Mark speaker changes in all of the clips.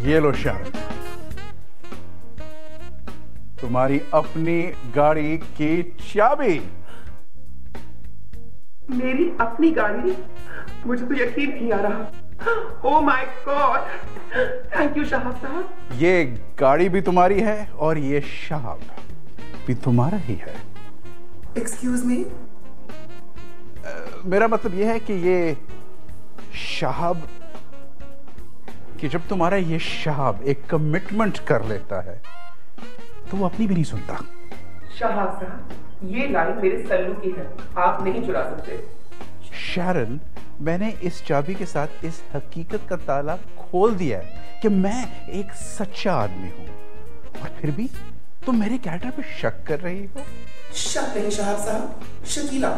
Speaker 1: ये लो शारन, तुम्हारी अपनी गाड़ी की चाबी।
Speaker 2: मेरी अपनी गाड़ी? मुझे तो यकीन नहीं आ रहा। Oh my God, thank you Shahab साहब।
Speaker 1: ये गाड़ी भी तुम्हारी है और ये शहाब भी तुम्हारा ही है।
Speaker 2: Excuse me?
Speaker 1: मेरा मतलब यह है कि ये शहाब, कि जब तुम्हारा ये शहाब एक कमिटमेंट कर लेता है तो वो अपनी भी नहीं सुनता।
Speaker 2: शहाब साहब, ये गाड़ी मेरे सल्लू की है, आप नहीं चुरा सकते।
Speaker 1: शारन, मैंने इस चाबी के साथ इस हकीकत का ताला खोल दिया है कि मैं एक सच्चा आदमी हूं, और फिर भी तुम मेरे कैरेक्टर पे शक कर रही हो।
Speaker 2: शक नहीं शहाब साहब, शकीला।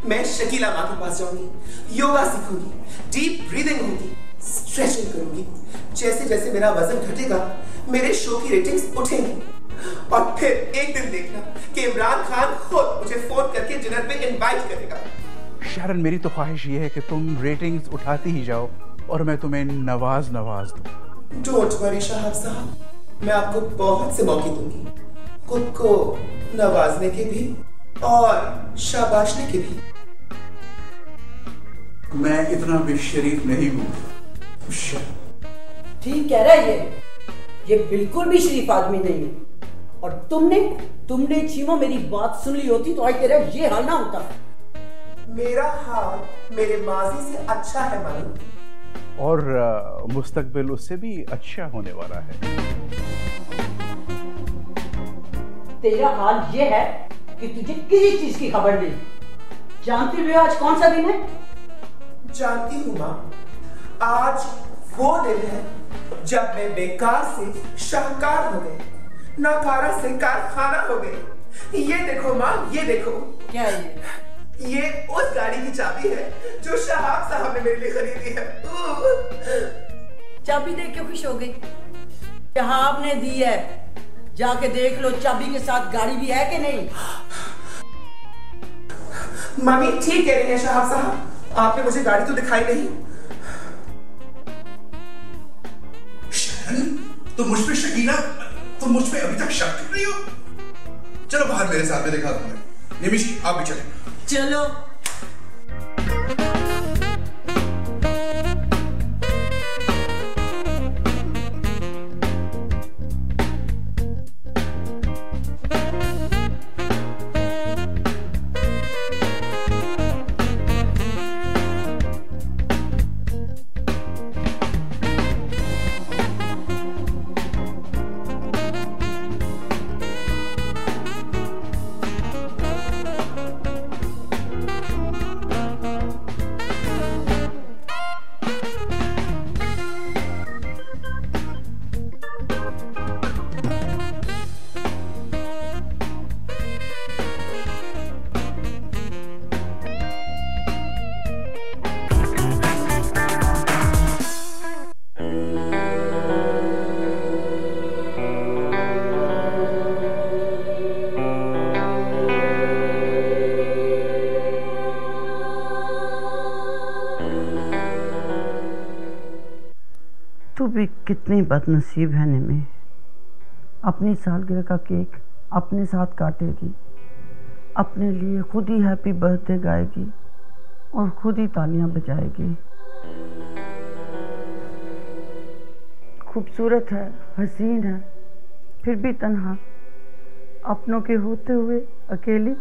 Speaker 2: मैं शकीला माँ के पास जाऊंगी, योगा सीखूंगी, डीप ब्रीदिंग होगी, स्ट्रेचिंग करूंगी। जैसे जैसे मेरा वजन घटेगा, मेरे शो की रेटिंग्स उठेंगी, और फिर एक दिन देखना कि इमरान खान खुद मुझे फोन करके डिनर पे इनवाइट करेगा।
Speaker 1: शारन, मेरी तो ख्वाहिश ये है कि तुम रेटिंग्स उठाती ही जाओ और मैं तुम्हें नवाज दूं।
Speaker 2: डोंट वरी शहाब साहब, मैं आपको बहुत से मौके दूंगी, खुद को नवाजने के भी और शाबाशने के भी।
Speaker 1: मैं इतना भी शरीफ नहीं हूं।
Speaker 3: ठीक कह रहा है ये बिल्कुल भी शरीफ आदमी नहीं है। और तुमने चीमा मेरी बात सुन ली होती तो आज तेरा ये हाल ना होता।
Speaker 2: मेरा हाल मेरे माजी से अच्छा है मानी,
Speaker 1: और मुस्तकबिल उससे भी अच्छा होने वाला है।
Speaker 3: तेरा हाल ये है कि तुझे किसी चीज की खबर नहीं। जानती भी आज कौन सा दिन है?
Speaker 2: जानती हूँ माँ, आज वो दिन है जब मैं बेकार से शाहकार हो गई, नाकारा से कारखाना हो गई। ये देखो माँ, ये देखो।
Speaker 3: क्या है
Speaker 2: ये उस गाड़ी की चाबी है जो शहाब साहब ने मेरे लिए खरीदी है।
Speaker 3: चाबी देख के खुश हो गई? शहाब ने दी है, जाके देख लो चाबी के साथ गाड़ी भी है कि नहीं।
Speaker 2: मम्मी ठीक कह रही है शहाब साहब, आपने मुझे गाड़ी तो दिखाई नहीं।
Speaker 4: शहन, तुम मुझ पे शकीला, तुम मुझ पे अभी तक शक कर रही हो? चलो बाहर मेरे साथ में दिखा दूंगा। निमिषी, आप भी चलें।
Speaker 3: चलो।
Speaker 5: तू भी कितनी बदनसीब है निमी। अपनी सालगिरह का केक अपने साथ काटेगी, अपने लिए खुद ही हैप्पी बर्थडे गाएगी और खुद ही तालियां बजाएगी। खूबसूरत है, हसीन है, फिर भी तन्हा, अपनों के होते हुए अकेली।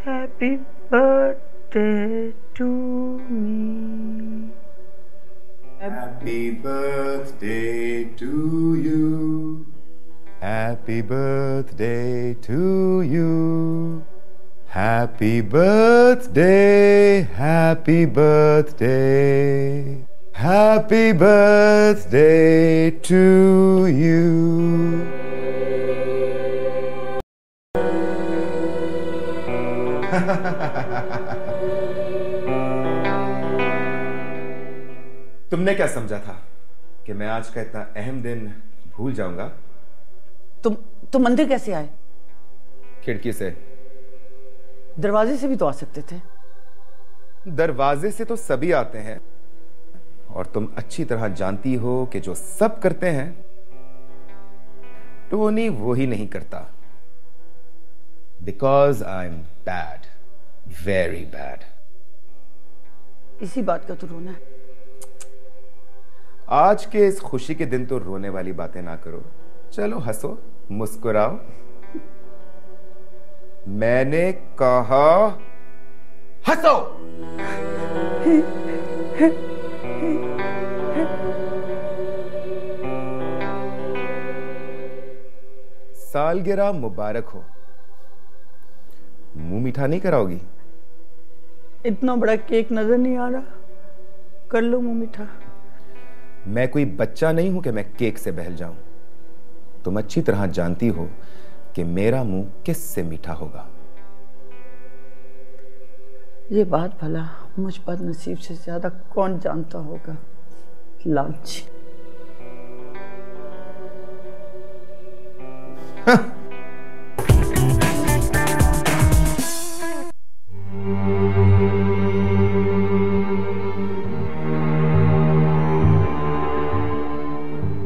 Speaker 5: Happy birthday to me.
Speaker 6: Happy birthday to you. Happy birthday to you. Happy birthday, happy birthday. Happy birthday to you.
Speaker 7: तुमने क्या समझा था कि मैं आज का इतना अहम दिन भूल जाऊंगा?
Speaker 3: तुम मंदिर कैसे आए?
Speaker 7: खिड़की से।
Speaker 3: दरवाजे से भी तो आ सकते थे।
Speaker 7: दरवाजे से तो सभी आते हैं, और तुम अच्छी तरह जानती हो कि जो सब करते हैं टोनी वो ही नहीं करता। Because I am bad, very bad.
Speaker 5: इसी बात का तो रोना है।
Speaker 7: आज के इस खुशी के दिन तो रोने वाली बातें ना करो, चलो हंसो, मुस्कुराओ। मैंने कहा हंसो। सालगिरह मुबारक हो। मुंह मीठा नहीं कराओगी?
Speaker 5: इतना बड़ा केक नजर नहीं आ रहा, कर लो मुंह मीठा।
Speaker 7: मैं कोई बच्चा नहीं हूं कि मैं केक से बहल जाऊं। तुम अच्छी तरह जानती हो कि मेरा मुंह किससे मीठा होगा।
Speaker 5: ये बात भला मुझ बदनसीब से ज्यादा कौन जानता होगा? लालची।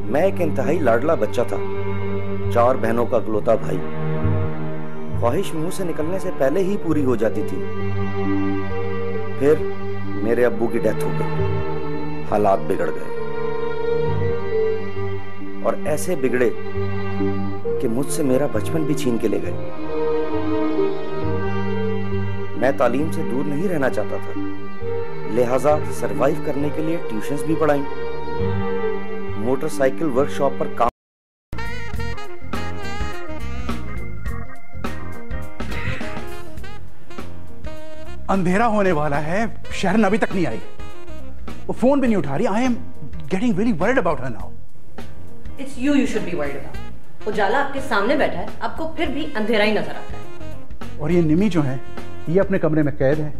Speaker 8: मैं एक इंतहाई लाडला बच्चा था, 4 बहनों का इकलौता भाई। ख्वाहिश मुंह से निकलने से पहले ही पूरी हो जाती थी। फिर मेरे अब्बू की डेथ हो गई, हालात बिगड़ गए और ऐसे बिगड़े कि मुझसे मेरा बचपन भी छीन के ले गए। मैं तालीम से दूर नहीं रहना चाहता था, लिहाजा सरवाइव करने के लिए ट्यूशंस भी पढ़ाई, मोटरसाइकिल वर्कशॉप पर काम।
Speaker 1: अंधेरा होने वाला है, शहरन अभी तक नहीं आई, वो फोन भी नहीं उठा रही। I am getting really worried about her now.
Speaker 9: It's you should be worried about. Ujala आपके सामने बैठा है, आपको फिर भी अंधेरा ही नजर आता है।
Speaker 1: और ये निमी जो है, ये अपने कमरे में कैद है।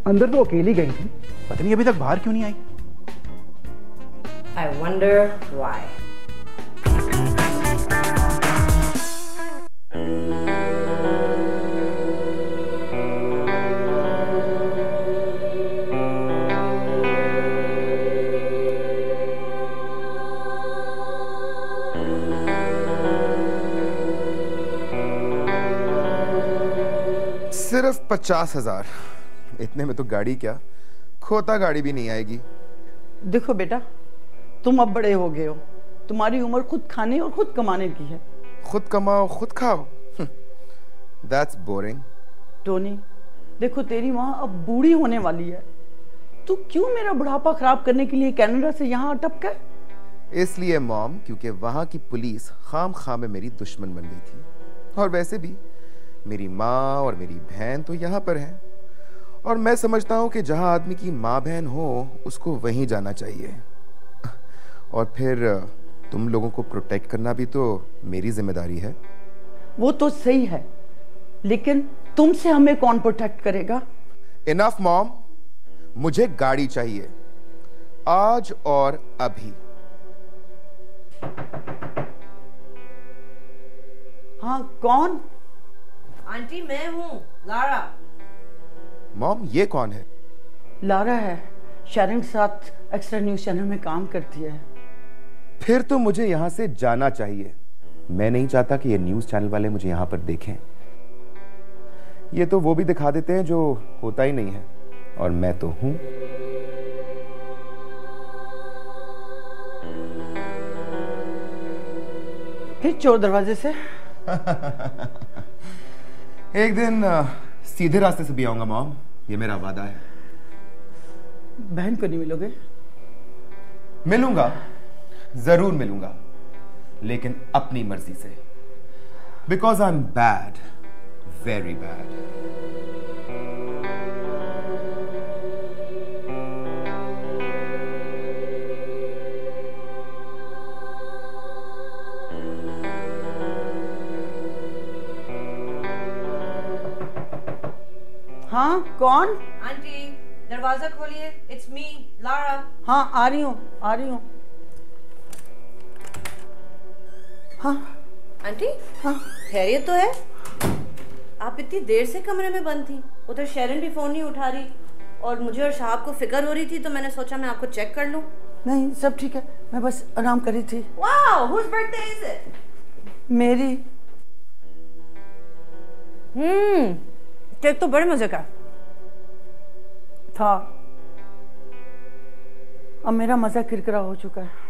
Speaker 1: अंदर तो अकेली गई थी, पता नहीं अभी तक बाहर क्यों नहीं आई।
Speaker 9: I wonder why.
Speaker 7: सिर्फ 50,000, इतने में तो गाड़ी क्या, खोता गाड़ी भी नहीं आएगी।
Speaker 5: देखो बेटा, तुम अब बड़े हो गए हो, तुम्हारी उम्र खुद खाने और खुद कमाने की है।
Speaker 7: खुद कमाओ खुद खाओ, दैट्स बोरिंग।
Speaker 5: टोनी, देखो तेरी माँ अब बूढ़ी होने वाली है, तू क्यों मेरा बुढ़ापा खराब करने के लिए कनाडा से यहाँ अटक गए?
Speaker 7: इसलिए मॉम, क्योंकि वहां की पुलिस खाम खाम में मेरी दुश्मन बन गई थी। और वैसे भी मेरी माँ और मेरी बहन तो यहाँ पर हैं, और मैं समझता हूँ कि जहाँ आदमी की माँ बहन हो उसको वहीं जाना चाहिए। और फिर तुम लोगों को प्रोटेक्ट करना भी तो मेरी जिम्मेदारी है।
Speaker 5: वो तो सही है, लेकिन तुमसे हमें कौन प्रोटेक्ट करेगा?
Speaker 7: इनफ मॉम, मुझे गाड़ी चाहिए आज और अभी।
Speaker 5: हाँ, कौन?
Speaker 9: आंटी, मैं हूँ, लारा।
Speaker 7: मॉम, ये कौन है?
Speaker 5: लारा है, शरण के साथ एक्स्ट्रा न्यूज चैनल में काम करती है।
Speaker 7: फिर तो मुझे यहां से जाना चाहिए। मैं नहीं चाहता कि ये न्यूज चैनल वाले मुझे यहां पर देखें। ये तो वो भी दिखा देते हैं जो होता ही नहीं है, और मैं तो हूं।
Speaker 5: फिर चोर दरवाजे से।
Speaker 7: एक दिन सीधे रास्ते से भी आऊंगा मॉम, ये मेरा वादा है।
Speaker 5: बहन को नहीं मिलोगे?
Speaker 7: मिलूंगा, जरूर मिलूंगा, लेकिन अपनी मर्जी से। Because I am bad, very bad.
Speaker 5: हाँ, कौन?
Speaker 9: आंटी, दरवाजा खोलिए। It's me, Lara.
Speaker 5: हाँ, आ रही हूँ, आ रही हूँ। हाँ
Speaker 9: आंटी,
Speaker 5: हाँ,
Speaker 9: खैरियत तो है? आप इतनी देर से कमरे में बंद थी, उधर शरण भी फोन नहीं उठा रही। और मुझे और शहाब को फिक्र हो रही थी तो मैंने सोचा मैं आपको चेक कर लूं।
Speaker 5: नहीं, सब ठीक है, मैं बस आराम कर रही थी।
Speaker 9: Wow, whose birthday is it?
Speaker 5: मेरी।
Speaker 9: केक तो बड़े मजे का
Speaker 5: था, अब मेरा मजा किरकिरा हो चुका है।